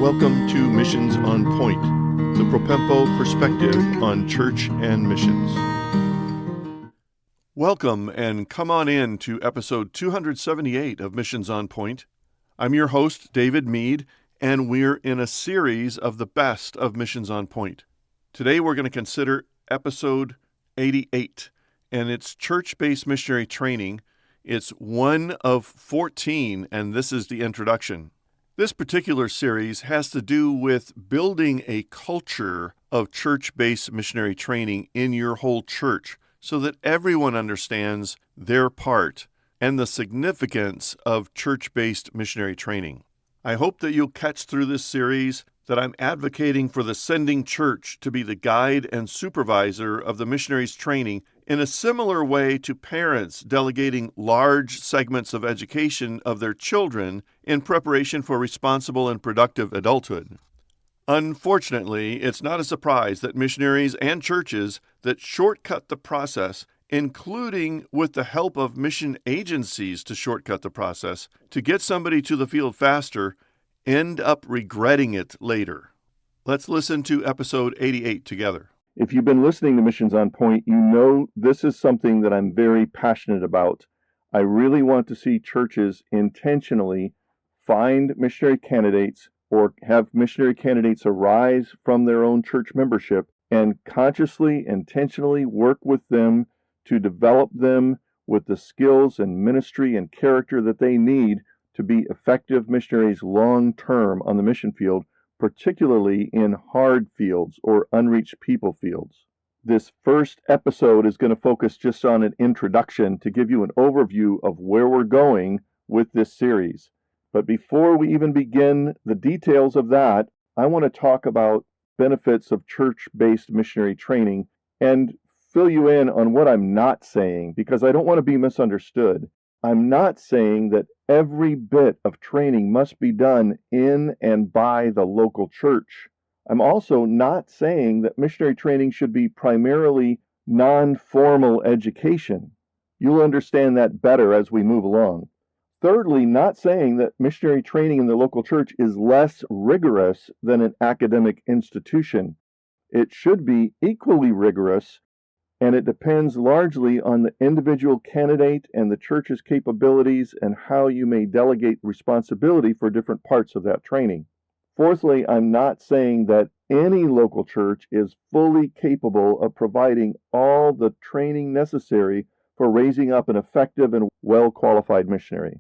Welcome to Missions on Point, the Propempo perspective on church and missions. Welcome and come on in to episode 278 of Missions on Point. I'm your host, David Mead, and we're in a series of the best of Missions on Point. Today we're going to consider episode 88, and it's church-based missionary training. It's one of 14, and this is the introduction. This particular series has to do with building a culture of church-based missionary training in your whole church so that everyone understands their part and the significance of church-based missionary training. I hope that you'll catch through this series that I'm advocating for the sending church to be the guide and supervisor of the missionaries' training in a similar way to parents delegating large segments of education of their children in preparation for responsible and productive adulthood. Unfortunately, it's not a surprise that missionaries and churches that shortcut the process, including with the help of mission agencies to shortcut the process, to get somebody to the field faster, end up regretting it later. Let's listen to episode 88 together. If you've been listening to Missions on Point, you know this is something that I'm very passionate about. I really want to see churches intentionally find missionary candidates or have missionary candidates arise from their own church membership and consciously, intentionally work with them to develop them with the skills and ministry and character that they need to be effective missionaries long-term on the mission field, particularly in hard fields or unreached people fields. This first episode is going to focus just on an introduction to give you an overview of where we're going with this series. But before we even begin the details of that, I want to talk about benefits of church-based missionary training and fill you in on what I'm not saying, because I don't want to be misunderstood. I'm not saying that every bit of training must be done in and by the local church. I'm also not saying that missionary training should be primarily non-formal education. You'll understand that better as we move along. Thirdly, not saying that missionary training in the local church is less rigorous than an academic institution. It should be equally rigorous, and it depends largely on the individual candidate and the church's capabilities and how you may delegate responsibility for different parts of that training. Fourthly, I'm not saying that any local church is fully capable of providing all the training necessary for raising up an effective and well-qualified missionary.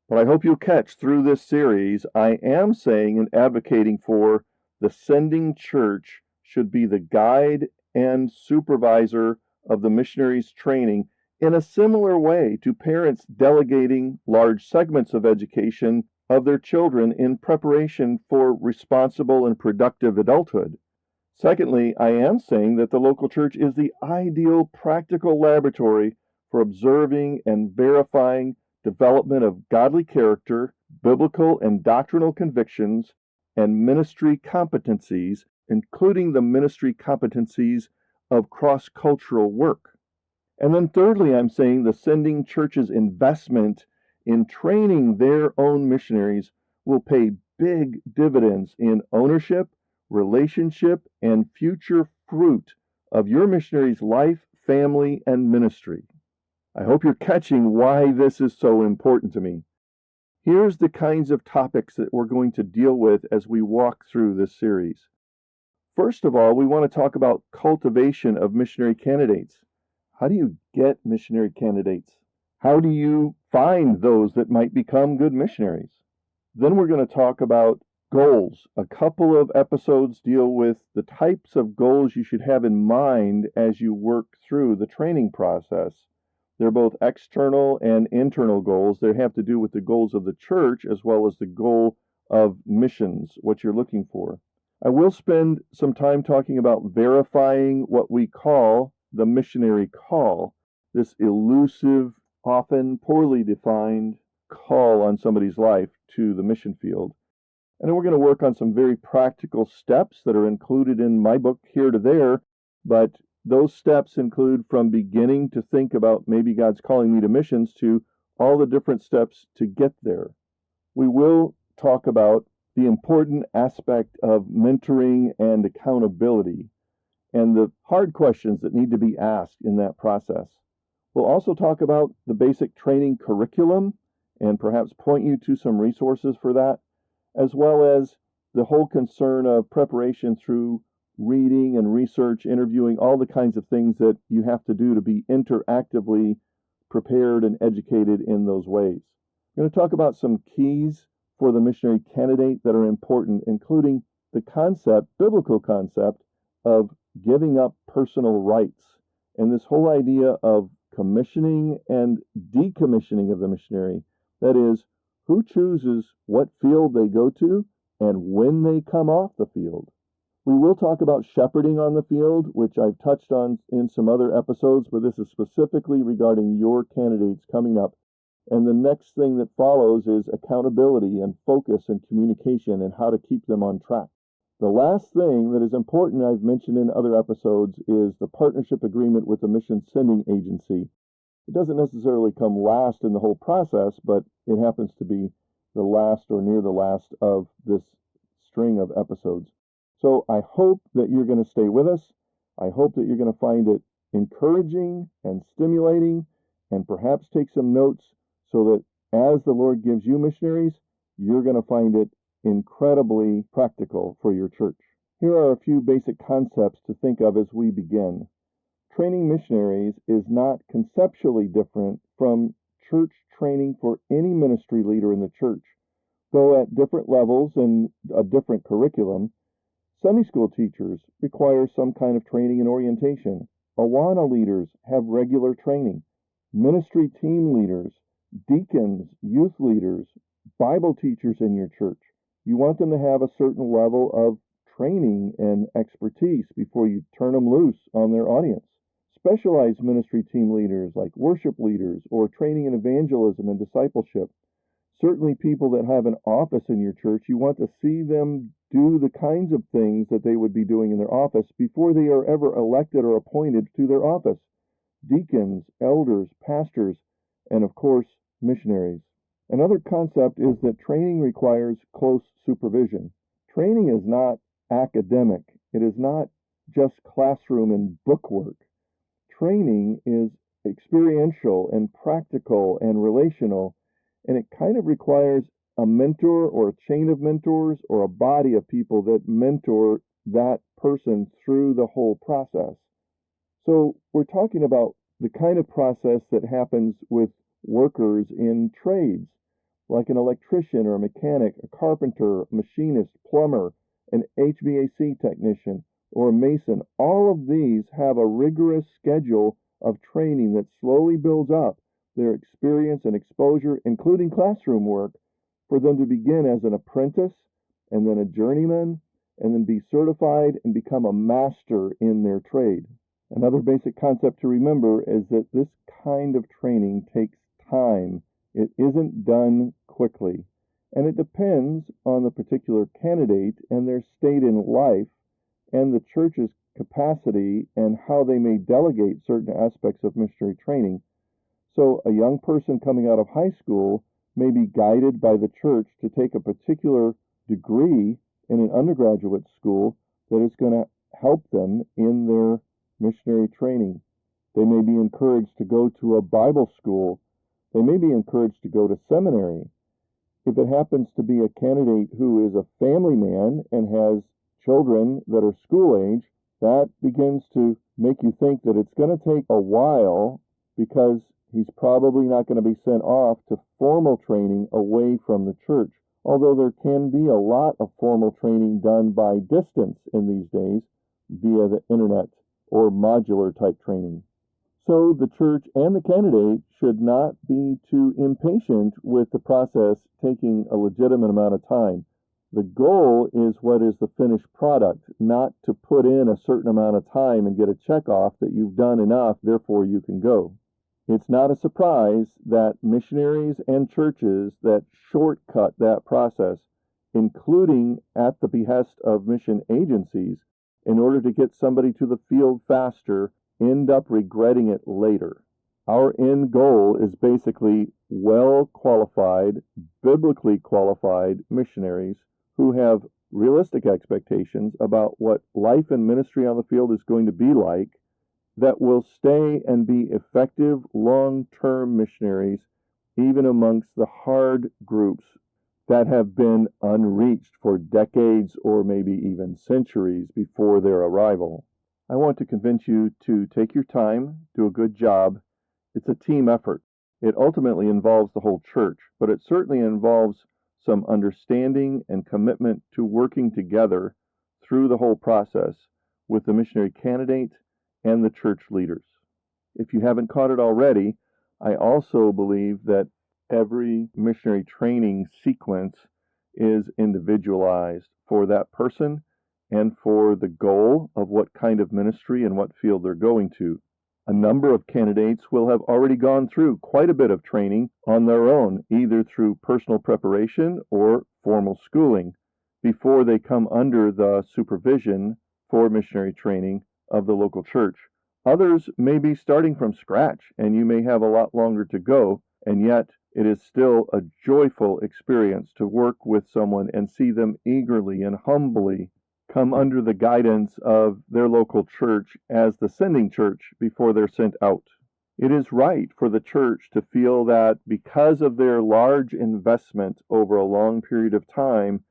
But I hope you'll catch through this series, I am saying and advocating for the sending church should be the guide and supervisor of the missionaries' training in a similar way to parents delegating large segments of education of their children in preparation for responsible and productive adulthood. Secondly, I am saying that the local church is the ideal practical laboratory for observing and verifying development of godly character, biblical and doctrinal convictions, and ministry competencies, including the ministry competencies of cross-cultural work. And then thirdly, I'm saying the sending church's investment in training their own missionaries will pay big dividends in ownership, relationship, and future fruit of your missionary's life, family, and ministry. I hope you're catching why this is so important to me. Here's the kinds of topics that we're going to deal with as we walk through this series. First of all, we want to talk about cultivation of missionary candidates. How do you get missionary candidates? How do you find those that might become good missionaries? Then we're going to talk about goals. A couple of episodes deal with the types of goals you should have in mind as you work through the training process. They're both external and internal goals. They have to do with the goals of the church as well as the goal of missions, what you're looking for. I will spend some time talking about verifying what we call the missionary call, this elusive, often poorly defined call on somebody's life to the mission field. And then we're going to work on some very practical steps that are included in my book Here to There, but those steps include from beginning to think about maybe God's calling me to missions to all the different steps to get there. We will talk about the important aspect of mentoring and accountability, and the hard questions that need to be asked in that process. We'll also talk about the basic training curriculum and perhaps point you to some resources for that, as well as the whole concern of preparation through reading and research, interviewing, all the kinds of things that you have to do to be interactively prepared and educated in those ways. I'm going to talk about some keys for the missionary candidate that are important, including the concept, biblical concept, of giving up personal rights, and this whole idea of commissioning and decommissioning of the missionary. That is, who chooses what field they go to and when they come off the field. We will talk about shepherding on the field, which I've touched on in some other episodes, but this is specifically regarding your candidates coming up. And the next thing that follows is accountability and focus and communication and how to keep them on track. The last thing that is important, I've mentioned in other episodes, is the partnership agreement with the mission sending agency. It doesn't necessarily come last in the whole process, but it happens to be the last or near the last of this string of episodes. So I hope that you're going to stay with us. I hope that you're going to find it encouraging and stimulating, and perhaps take some notes so that as the Lord gives you missionaries, you're going to find it incredibly practical for your church. Here are a few basic concepts to think of as we begin. Training missionaries is not conceptually different from church training for any ministry leader in the church, though at different levels and a different curriculum. Sunday school teachers require some kind of training and orientation. Awana leaders have regular training. Ministry team leaders, deacons, youth leaders, Bible teachers in your church, you want them to have a certain level of training and expertise before you turn them loose on their audience. Specialized ministry team leaders like worship leaders or training in evangelism and discipleship. Certainly people that have an office in your church, you want to see them do the kinds of things that they would be doing in their office before they are ever elected or appointed to their office. Deacons, elders, pastors, and of course, missionaries. Another concept is that training requires close supervision. Training is not academic. It is not just classroom and bookwork. Training is experiential and practical and relational, and it kind of requires a mentor or a chain of mentors or a body of people that mentor that person through the whole process. So we're talking about the kind of process that happens with workers in trades, like an electrician or a mechanic, a carpenter, a machinist, plumber, an HVAC technician, or a mason. All of these have a rigorous schedule of training that slowly builds up their experience and exposure, including classroom work, for them to begin as an apprentice and then a journeyman and then be certified and become a master in their trade. Another basic concept to remember is that this kind of training takes time. It isn't done quickly, and it depends on the particular candidate and their state in life and the church's capacity and how they may delegate certain aspects of missionary training. So a young person coming out of high school may be guided by the church to take a particular degree in an undergraduate school that is going to help them in their missionary training. They may be encouraged to go to a Bible school. They may be encouraged to go to seminary. If it happens to be a candidate who is a family man and has children that are school age, that begins to make you think that it's going to take a while because he's probably not going to be sent off to formal training away from the church, although there can be a lot of formal training done by distance in these days via the internet or modular type training. So the church and the candidate should not be too impatient with the process taking a legitimate amount of time. The goal is what is the finished product, not to put in a certain amount of time and get a check off that you've done enough, therefore you can go. It's not a surprise that missionaries and churches that shortcut that process, including at the behest of mission agencies, in order to get somebody to the field faster, end up regretting it later. Our end goal is basically well-qualified, biblically qualified missionaries who have realistic expectations about what life and ministry on the field is going to be like, that will stay and be effective long-term missionaries even amongst the hard groups that have been unreached for decades or maybe even centuries before their arrival. I want to convince you to take your time, do a good job. It's a team effort. It ultimately involves the whole church, but it certainly involves some understanding and commitment to working together through the whole process with the missionary candidate and the church leaders. If you haven't caught it already, I also believe that every missionary training sequence is individualized for that person and for the goal of what kind of ministry and what field they're going to. A number of candidates will have already gone through quite a bit of training on their own, either through personal preparation or formal schooling, before they come under the supervision for missionary training of the local church. Others may be starting from scratch, and you may have a lot longer to go, and yet it is still a joyful experience to work with someone and see them eagerly and humbly come under the guidance of their local church as the sending church before they're sent out. It is right for the church to feel that because of their large investment over a long period of time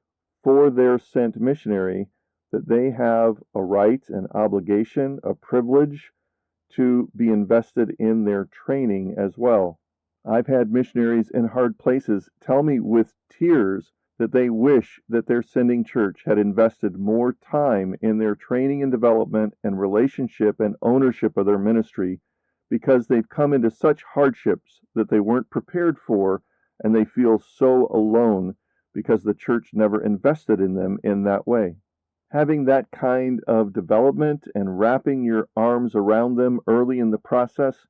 for their sent missionary, that they have a right, an obligation, a privilege to be invested in their training as well. I've had missionaries in hard places tell me with tears that they wish that their sending church had invested more time in their training and development and relationship and ownership of their ministry, because they've come into such hardships that they weren't prepared for, and they feel so alone because the church never invested in them in that way. Having that kind of development and wrapping your arms around them early in the process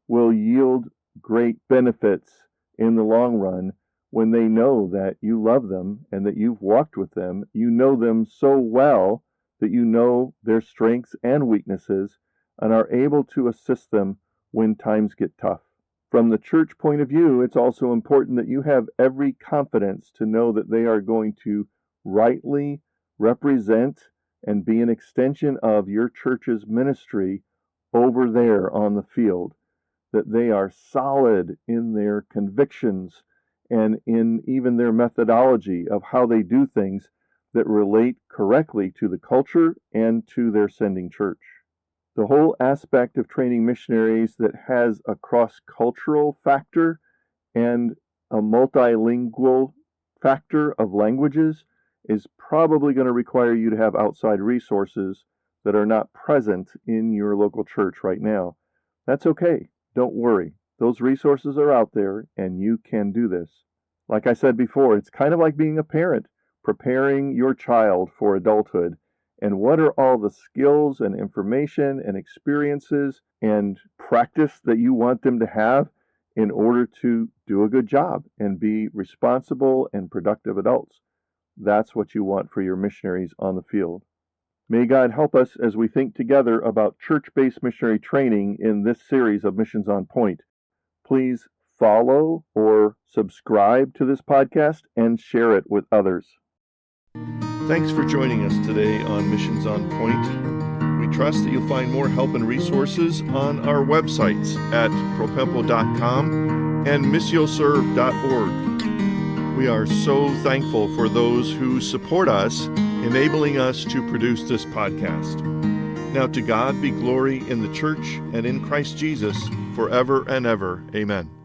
will yield great benefits in the long run when they know that you love them and that you've walked with them. You know them so well that you know their strengths and weaknesses and are able to assist them when times get tough. From the church point of view, it's also important that you have every confidence to know that they are going to rightly represent and be an extension of your church's ministry over there on the field, that they are solid in their convictions and in even their methodology of how they do things that relate correctly to the culture and to their sending church. The whole aspect of training missionaries that has a cross-cultural factor and a multilingual factor of languages is probably going to require you to have outside resources that are not present in your local church right now. That's okay. Don't worry. Those resources are out there, and you can do this. Like I said before, it's kind of like being a parent, preparing your child for adulthood. And what are all the skills and information and experiences and practice that you want them to have in order to do a good job and be responsible and productive adults? That's what you want for your missionaries on the field. May God help us as we think together about church-based missionary training in this series of Missions on Point. Please follow or subscribe to this podcast and share it with others. Thanks for joining us today on Missions on Point. We trust that you'll find more help and resources on our websites at propempo.com and missioserve.org. We are so thankful for those who support us, enabling us to produce this podcast. Now to God be glory in the church and in Christ Jesus forever and ever. Amen.